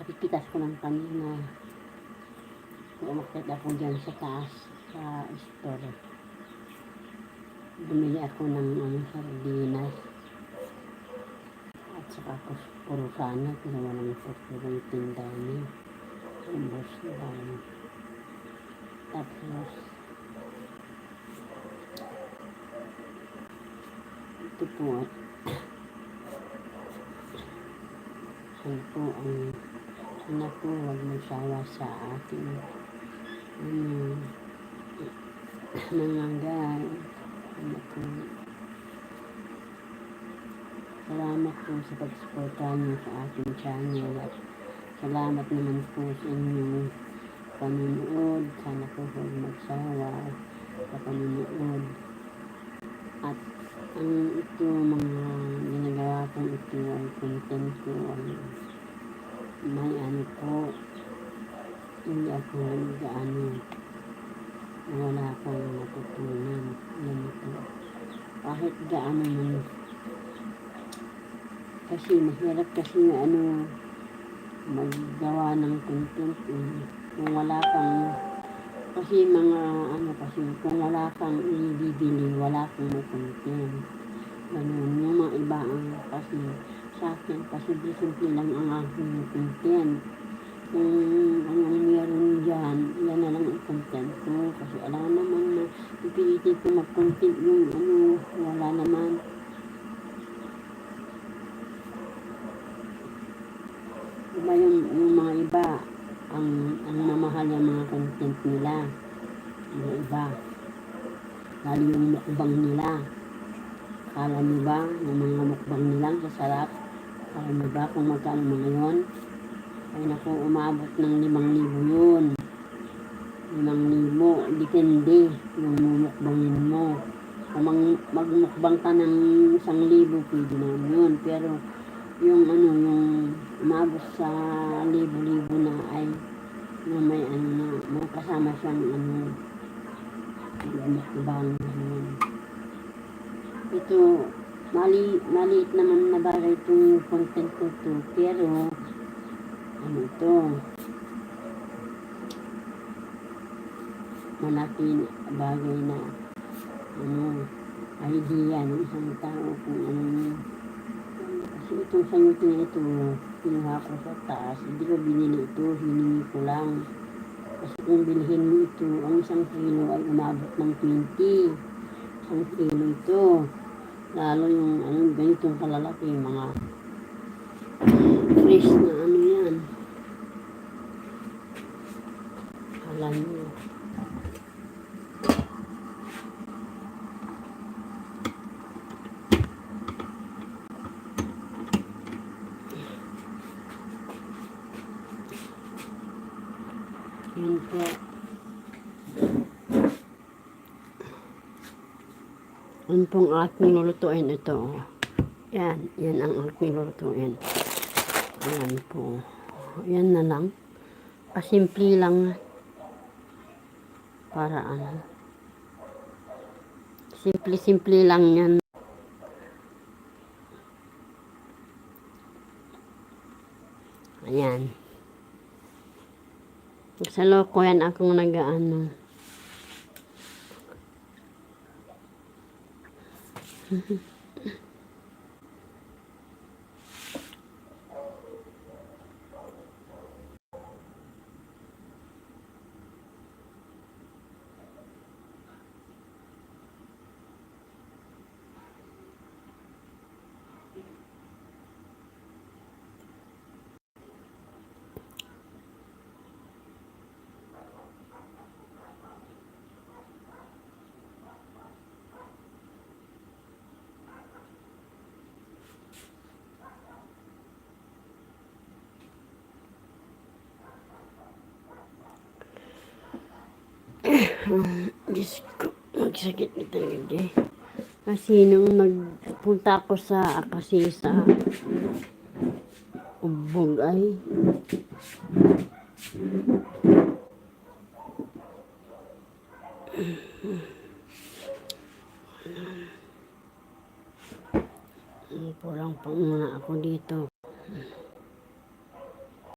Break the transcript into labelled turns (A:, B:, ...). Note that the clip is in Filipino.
A: Ipitas ko lang kanina. Umakyat ako dyan sa taas sa store. Bumili ako ng sardinas at saka puro sana ginawa ng puro tinda niya. Ubos na lang. Tapos ito po sana po huwag magsawa sa ating mga guys. Salamat po sa pag-suporta niyo sa ating channel at salamat naman po sa inyong panunood. Sana po huwag magsawa sa panunood. At ang ito mga ginagawa kong ito ay content ko ay may po, hindi ako wala akong natutunan. Yan ito. Kahit gaano man, kasi mahirap kasi maggawa ng content kung wala kang, kasi kung wala kang ibibili, wala kang content. Ganun, yung mga iba kasi sa akin, kasi simple lang ang aking content. Kung anong meron dyan, yan na lang ang content ko. Kasi alam naman na ipilitin ko mag-content yung wala naman. Diba yung mga iba, ang mamahal yung mga content nila. Yung iba, lalo yung mukbang nila. Kala nyo ba, yung mga mukbang nilang sasarap? Kala nyo ba kung magkano mga yun? Ay naku, umabot ng 5,000 yun. 5,000, depende yung mumukbangin mo. Kung magmukbang ka ng 1,000, pwede na yun. Pero yung umabot sa libo-libo na ay may may kasama siyang mukbang. Ito, maliit naman na bagay itong content ko to, pero ito, malaking bagay na idea ng isang tao kung kasi itong sayuti na ito, pinuha ko sa taas, hindi ko binili ito, hiningi ko lang. Kasi kung bilhin mo ito, ang 1 kilo ay umabot ng 20. 1 kilo ito. Lalo yung ganitong kalalaki, mga fresh na yan. Alam nyo. Yan po. Yan pong aking lulutuin ito. Yan ang aking lulutuin. Yan po. Yan na lang. Simple lang. Para simple lang yan. Ayan. Sa loko yan akong nag-ano. Diyos ko, magsakit na talaga eh. Kasi nung nagpunta ako sa ubog ay pulang pa muna ako dito.